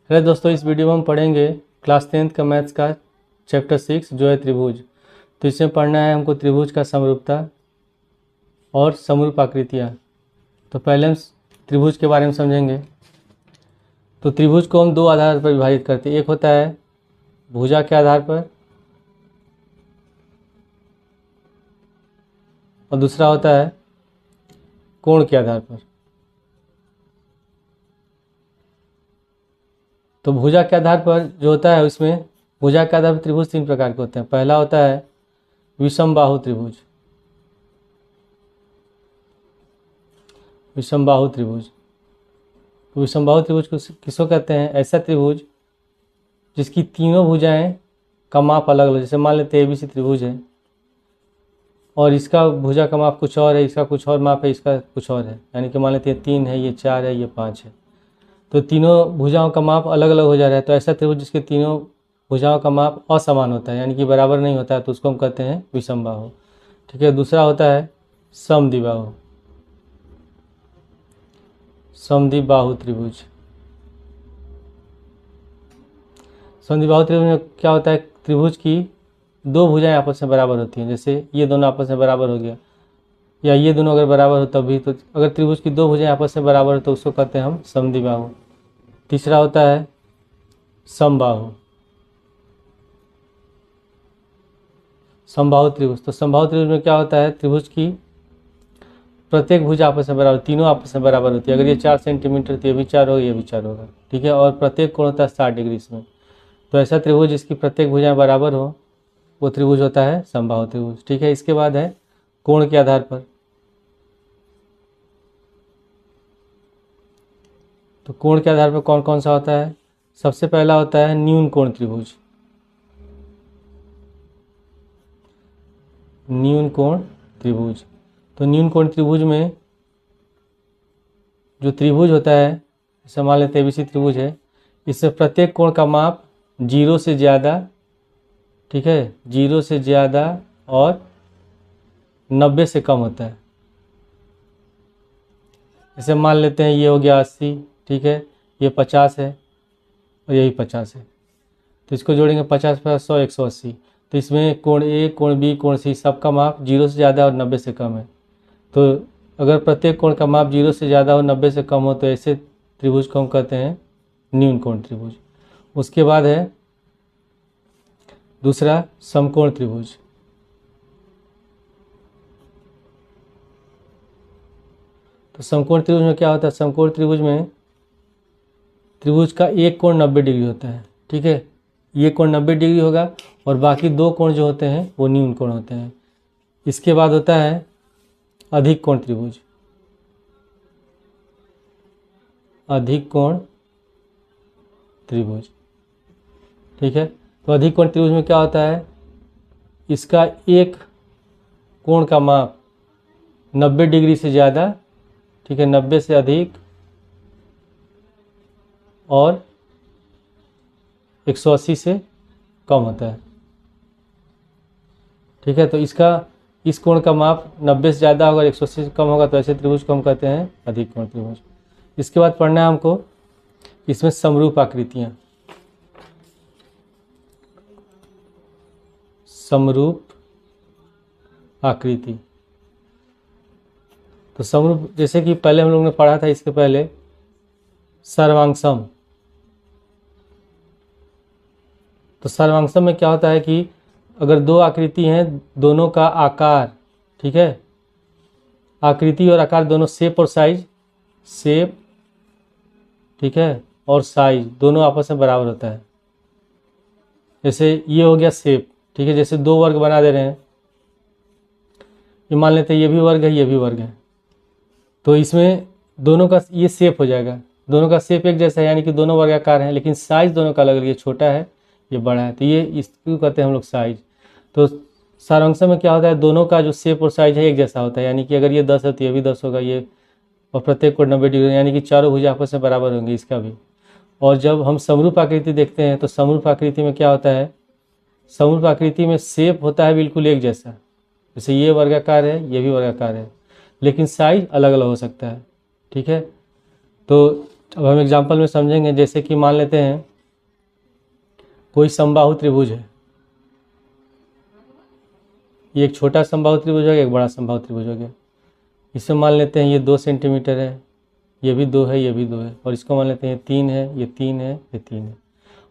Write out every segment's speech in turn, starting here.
Hello दोस्तों, इस video में हम पढ़ेंगे क्लास 10th का मैथ्स का चैप्टर 6 जो है त्रिभुज। तो इसमें पढ़ना है हमको त्रिभुज का समरूपता और समरूप आकृतियाँ। तो पहले हम त्रिभुज के बारे में समझेंगे। तो त्रिभुज को हम दो आधार पर विभाजित करते हैं। एक होता है भुजा के आधार पर और दूसरा होता है कोण के आधार पर। तो भुजा के आधार पर जो होता है उसमें भुजा के आधार पर त्रिभुज तीन प्रकार के होते हैं। पहला होता है विषम बाहु त्रिभुज। विषम बाहु त्रिभुज किसको कहते हैं? ऐसा त्रिभुज जिसकी तीनों भुजाएं का माप अलग अलग। जैसे मान लेते हैं ABC त्रिभुज है और इसका भुजा का माप कुछ और है, इसका कुछ और माप है, इसका कुछ और है। यानी कि मान लेते हैं 3 है, ये 4 है, ये 5 है। तो तीनों भुजाओं का माप अलग अलग हो जा रहा है। तो ऐसा त्रिभुज जिसके तीनों भुजाओं का माप असमान होता है, यानी कि बराबर नहीं होता है, तो उसको हम कहते हैं विषम बाहु। ठीक है। दूसरा होता है समद्विबाहु। समद्विबाहु त्रिभुज। समद्विबाहु त्रिभुज में क्या होता है? त्रिभुज की दो भुजाएं आपस में बराबर होती हैं। जैसे ये दोनों आपस में बराबर हो गया, या ये दोनों अगर बराबर हो तभी। तो अगर त्रिभुज की दो भुजाएं आपस में बराबर हो तो उसको कहते हैं हम समद्विबाहु। तीसरा होता है समबाहु। समबाहु त्रिभुज। तो समबाहु त्रिभुज में क्या होता है? त्रिभुज की प्रत्येक भुजा आपस में बराबर, तीनों आपस में बराबर होती है। अगर ये 4 सेंटीमीटर तो ये भी 4 होगा, ये भी 4 होगा। ठीक है। और प्रत्येक कोण होता है 60 डिग्री इसमें। तो ऐसा त्रिभुज जिसकी प्रत्येक भुजाएं बराबर हो वो त्रिभुज होता है समबाहु त्रिभुज। ठीक है। इसके बाद है कोण के आधार पर। तो कोण के आधार पर कौन कौन सा होता है? सबसे पहला होता है न्यून कोण त्रिभुज। न्यून कोण त्रिभुज। तो न्यून कोण त्रिभुज में जो त्रिभुज होता है, जैसे मान लेते हैं ABC त्रिभुज है, इसमें प्रत्येक कोण का माप 0 से ज़्यादा, ठीक है, 0 से ज़्यादा और 90 से कम होता है। जैसे मान लेते हैं ये हो गया 80, ठीक है, ये 50 है और यही 50 है। तो इसको जोड़ेंगे 50 + 100 180। तो इसमें कोण A, कोण B, कोण C सबका माप 0 से ज़्यादा और 90 से कम है। तो अगर प्रत्येक कोण का माप 0 से ज़्यादा और 90 से कम हो तो ऐसे त्रिभुज को हम कहते हैं न्यून कोण त्रिभुज। उसके बाद है दूसरा समकोण त्रिभुज। तो समकोण त्रिभुज में क्या होता है? समकोण त्रिभुज में त्रिभुज का एक कोण 90 डिग्री होता है। ठीक है। ये कोण 90 डिग्री होगा और बाकी दो कोण जो होते हैं वो न्यून कोण होते हैं। इसके बाद होता है अधिक कोण त्रिभुज। अधिक कोण त्रिभुज। ठीक है। तो अधिक कोण त्रिभुज में क्या होता है? इसका एक कोण का माप 90 डिग्री से ज़्यादा, ठीक है, 90 से अधिक और 180 से कम होता है। ठीक है। तो इस कोण का माप 90 से ज़्यादा होगा, 180 से कम होगा, तो ऐसे त्रिभुज को हम कहते हैं अधिक कोण त्रिभुज। इसके बाद पढ़ना है हमको इसमें समरूप आकृतियाँ। समरूप आकृति। तो समरूप, जैसे कि पहले हम लोग ने पढ़ा था इसके पहले सर्वांगसम। तो सर्वांगसम में क्या होता है कि अगर दो आकृति हैं, दोनों का आकार, ठीक है, आकृति और आकार दोनों शेप और साइज, शेप, ठीक है, और साइज दोनों आपस में बराबर होता है। जैसे ये हो गया शेप, ठीक है, जैसे दो वर्ग बना दे रहे हैं, ये मान लेते हैं ये भी वर्ग है, ये भी वर्ग है। तो इसमें दोनों का ये शेप हो जाएगा, दोनों का शेप एक जैसा है, यानी कि दोनों वर्गाकार हैं, लेकिन साइज दोनों का अलग अलग, ये छोटा है ये बड़ा है, तो ये इसको कहते हैं हम लोग साइज। तो सारांश में क्या होता है? दोनों का जो शेप और साइज है एक जैसा होता है, यानी कि अगर ये 10 है तो ये भी 10 होगा, ये, और प्रत्येक को 90 डिग्री, यानी कि चारों भुजा आपस में बराबर होंगे, इसका भी। और जब हम समरूप आकृति देखते हैं तो समरूप आकृति में क्या होता है? समरूप आकृति में शेप होता है बिल्कुल एक जैसा, जैसे ये वर्गाकार है, ये भी वर्गाकार है, लेकिन साइज अलग अलग हो सकता है। ठीक है। तो अब हम एग्जाम्पल में समझेंगे, जैसे कि मान लेते हैं कोई समबाहु त्रिभुज है, ये एक छोटा समबाहु त्रिभुज हो गया, एक बड़ा समबाहु त्रिभुज हो गया। इसमें मान लेते हैं ये 2 सेंटीमीटर है, ये भी 2 है, ये भी 2 है, और इसको मान लेते हैं ये 3 है, ये 3 है, ये 3 है।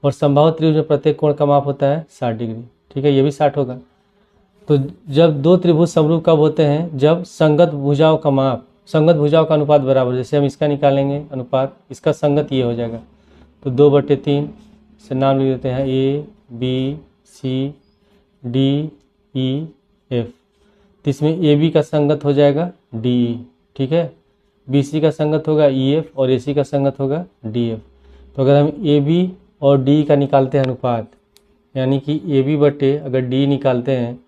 और समबाहु त्रिभुज में प्रत्येक कोण का माप होता है 60 डिग्री, ठीक है, ये भी 60 होगा। तो जब दो त्रिभुज समरूप कब होते हैं? जब संगत भुजाओं का माप, संगत भुजाओं का अनुपात बराबर, जैसे हम इसका निकालेंगे अनुपात, इसका संगत ये हो जाएगा, तो 2/3 से नाम लिख देते हैं A B C D E F। तो इसमें AB का संगत हो जाएगा DE, ठीक है, BC का संगत होगा EF और AC का संगत होगा DF। तो अगर हम AB और DE का निकालते हैं अनुपात, यानी कि AB बटे अगर DE निकालते हैं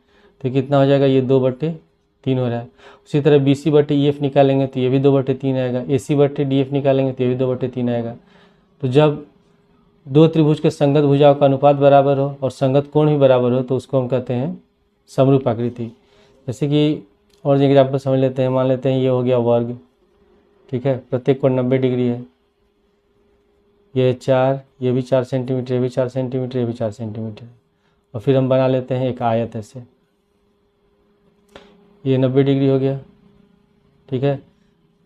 तो कितना हो जाएगा? ये 2/3 हो रहा है। उसी तरह BC बटे EF निकालेंगे तो ये भी 2/3 आएगा, AC बटे DF निकालेंगे तो ये भी 2/3 आएगा। तो जब दो त्रिभुज के संगत भुजाओं का अनुपात बराबर हो और संगत कोण भी बराबर हो तो उसको हम कहते हैं समरूप आकृति। जैसे कि और एग्जाम्पल समझ लेते हैं, मान लेते हैं ये हो गया वर्ग, ठीक है, प्रत्येक कोण 90 डिग्री है, ये 4, ये भी 4 सेंटीमीटर, ये भी 4 सेंटीमीटर, ये भी 4 सेंटीमीटर, और फिर हम बना लेते हैं एक आयत ऐसे, ये 90 डिग्री हो गया, ठीक है।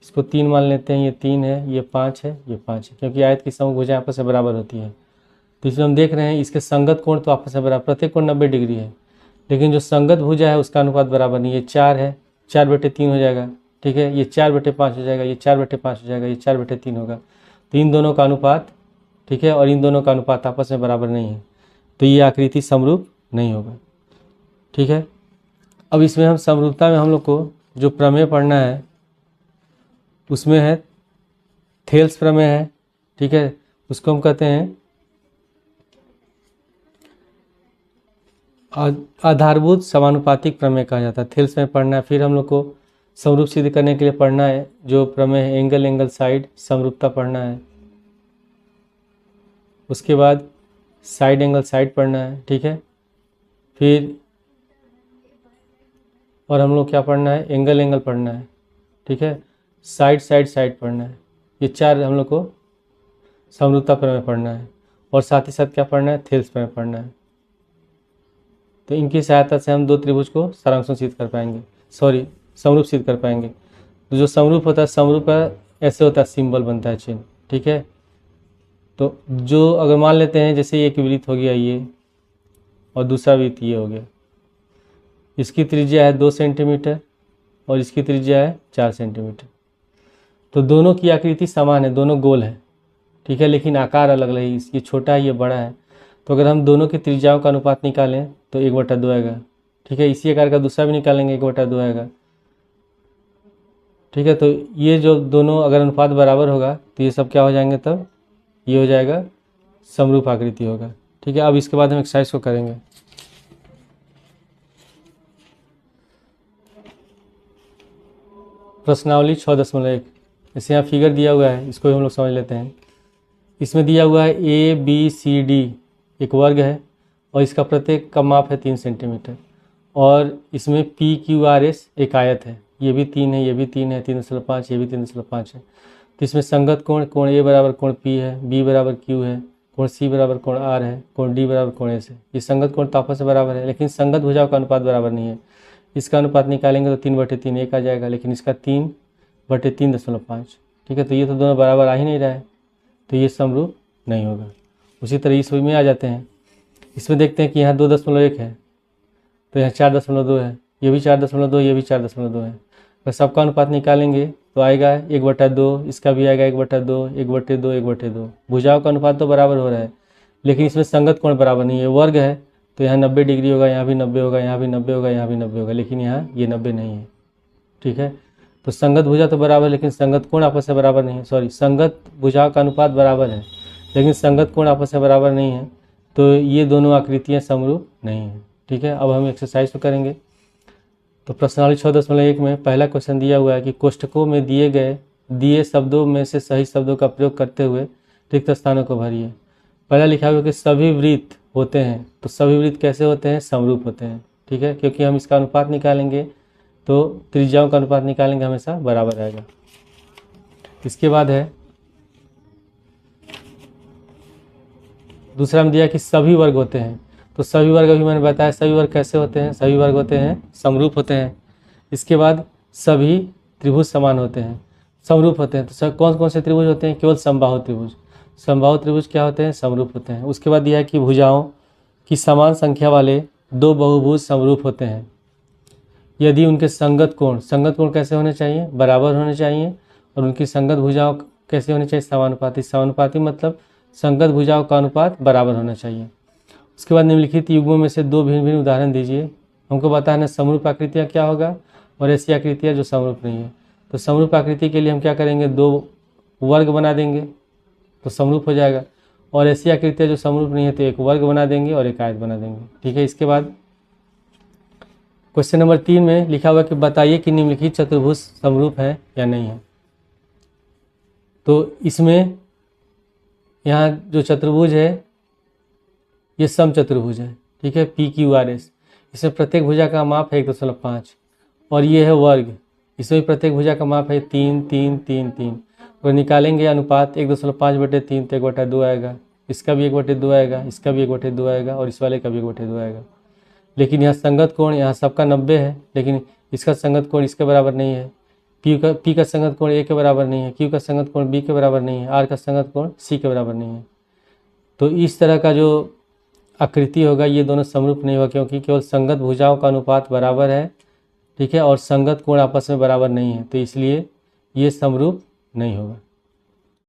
इसको 3 मान लेते हैं, ये 3 है, ये 5 है, ये 5 है, क्योंकि आयत की समूह भुजाएं आपस में बराबर होती है। तो इसमें हम देख रहे हैं इसके संगत कोण तो आपस में बराबर, प्रत्येक कोण 90 डिग्री है, लेकिन जो संगत भुजा है उसका अनुपात बराबर नहीं है। 4 है, 4/3 हो जाएगा, ठीक है, ये 4/5 हो जाएगा, ये 4/5 हो जाएगा, ये 4/3 होगा। तो इन दोनों का अनुपात, ठीक है, और इन दोनों का अनुपात आपस में बराबर नहीं है, तो ये आकृति समरूप नहीं होगा, ठीक है। अब इसमें हम समरूपता में हम लोग को जो प्रमेय पढ़ना है उसमें है थेल्स प्रमेय है, ठीक है, उसको हम कहते हैं आधारभूत समानुपातिक प्रमेय कहा जाता है। थेल्स में पढ़ना है। फिर हम लोग को समरूप सिद्ध करने के लिए पढ़ना है जो प्रमेय है एंगल एंगल साइड समरूपता पढ़ना है। उसके बाद साइड एंगल साइड पढ़ना है, ठीक है। फिर और हम लोग क्या पढ़ना है? एंगल एंगल पढ़ना है, ठीक है, साइड साइड साइड पढ़ना है। ये 4 हम लोग को समरूपता प्रमेय पढ़ना है, और साथ ही साथ क्या पढ़ना है? थेल्स प्रमेय पढ़ना है। तो इनकी सहायता से हम दो त्रिभुज को सारांशों सिद्ध कर पाएंगे, समरूप सिद्ध कर पाएंगे। तो जो समरूप होता है, समरूप का ऐसे होता है, सिंबल बनता है चिन्ह, ठीक है। तो जो अगर मान लेते हैं जैसे एक वृत्त हो गया ये, और दूसरा वृत्त ये हो गया, इसकी त्रिज्या है 2 सेंटीमीटर और इसकी त्रिज्या है 4 सेंटीमीटर। तो दोनों की आकृति समान है, दोनों गोल है, ठीक है, लेकिन आकार अलग अलग है, ये छोटा है, ये बड़ा है। तो अगर हम दोनों की त्रिज्याओं का अनुपात निकालें तो 1/2 आएगा, ठीक है। इसी आकार का दूसरा भी निकालेंगे 1/2 आएगा, ठीक है। तो ये जो दोनों अगर अनुपात बराबर होगा तो ये सब क्या हो जाएंगे? तब ये हो जाएगा समरूप आकृति होगा, ठीक है। अब इसके बाद हम एक्सरसाइज को करेंगे। प्रश्नावली 6.1, जैसे यहाँ फिगर दिया हुआ है, इसको हम लोग समझ लेते हैं। इसमें दिया हुआ है ABCD एक वर्ग है और इसका प्रत्येक का माप है 3 सेंटीमीटर, और इसमें PQRS एक आयत है, ये भी 3 है, ये भी 3 है, 3.5, ये भी 3.5 है। तो इसमें संगत कोण A बराबर कोण P है, B बराबर Q है, कोण C बराबर कोण R है, कोण D बराबर कोण S है। ये संगत कोण तो आपस में बराबर है, लेकिन संगत भुजाओं का अनुपात बराबर नहीं है। इसका अनुपात निकालेंगे तो 3/3 एक आ जाएगा, लेकिन इसका 3/3.5, ठीक है। तो ये तो दोनों बराबर आ ही नहीं रहा है, तो ये समरूप नहीं होगा। उसी तरह इस में आ जाते हैं, इसमें देखते हैं कि यहाँ 2.1 है, तो यहाँ 4.2 है, ये भी 4.2, ये भी 4.2 है। अगर सबका अनुपात निकालेंगे तो आएगा 1/2, इसका भी आएगा 1/2, 1/2, 1/2। भुजाओं का अनुपात तो बराबर हो रहा है, लेकिन इसमें संगत कोण बराबर नहीं है। वर्ग है तो यहाँ 90 डिग्री होगा, यहाँ भी 90 होगा, यहाँ भी 90 होगा, यहाँ भी 90 होगा, लेकिन यहाँ ये 90 नहीं है, ठीक है। तो संगत भुजा तो बराबर, लेकिन संगत कोण आपस में बराबर नहीं है, संगत भुजाओं का अनुपात बराबर है लेकिन संगत कोण आपस में बराबर नहीं है, तो ये दोनों आकृतियाँ समरूप नहीं है, ठीक है। अब हम एक्सरसाइज तो करेंगे। तो प्रश्नावली 6.1 में पहला क्वेश्चन दिया हुआ है कि कोष्ठकों में दिए शब्दों में से सही शब्दों का प्रयोग करते हुए रिक्त स्थानों को भरिए। पहला लिखा हुआ कि सभी वृत्त होते हैं, तो सभी वृत्त कैसे होते हैं? समरूप होते हैं, ठीक है, क्योंकि हम इसका अनुपात निकालेंगे तो त्रिज्याओं का अनुपात निकालेंगे हमेशा बराबर आएगा। इसके बाद है दूसरा में दिया कि सभी वर्ग होते हैं, तो सभी वर्ग अभी मैंने बताया सभी वर्ग कैसे होते हैं, सभी वर्ग होते हैं समरूप होते हैं। इसके बाद सभी त्रिभुज समान होते हैं, समरूप होते हैं। तो कौन कौन से त्रिभुज होते हैं? केवल समबाहु त्रिभुज। समबाहु त्रिभुज क्या होते हैं? समरूप होते हैं। उसके बाद दिया है कि भुजाओं की समान संख्या वाले दो बहुभुज समरूप होते हैं यदि उनके संगत कोण कैसे होने चाहिए? बराबर होने चाहिए। और उनकी संगत भुजाओं कैसे होनी चाहिए? समानुपाती। समानुपाती मतलब संगत भुजाओं का अनुपात बराबर होना चाहिए। उसके बाद निम्नलिखित युग्मों में से दो भिन्न भिन्न उदाहरण दीजिए। हमको बताना समरूप आकृतियाँ क्या होगा और ऐसी आकृतियाँ जो समरूप नहीं है। तो समरूप आकृति के लिए हम क्या करेंगे? दो वर्ग बना देंगे तो समरूप हो जाएगा, और ऐसी आकृतियाँ जो समरूप नहीं है तो एक वर्ग बना देंगे और एक आयत बना देंगे। ठीक है। इसके बाद क्वेश्चन नंबर 3 में लिखा हुआ है कि बताइए कि निम्नलिखित चतुर्भुज समरूप है या नहीं है। तो इसमें यहाँ जो चतुर्भुज है ये सम चतुर्भुज है। ठीक है, PQRS। इसमें प्रत्येक भुजा का माप है 1.5 और ये है वर्ग। इसमें प्रत्येक भुजा का माप है 3 3 3 3। और निकालेंगे अनुपात 1.5/3 तो 1/2 आएगा, इसका भी 1/2 आएगा, इसका भी 1/2 आएगा और इस वाले का भी 1/2 आएगा। लेकिन यहाँ संगत कोण यहाँ सबका 90 है, लेकिन इसका संगत कोण इसके बराबर नहीं है। P का संगत कोण A के बराबर नहीं है, Q का संगत कोण B के बराबर नहीं है, R का संगत कोण C के बराबर नहीं है। तो इस तरह का जो आकृति होगा ये दोनों समरूप नहीं होगा, क्योंकि केवल संगत भुजाओं का अनुपात बराबर है। ठीक है, और संगत कोण आपस में बराबर नहीं है, तो इसलिए ये समरूप नहीं होगा।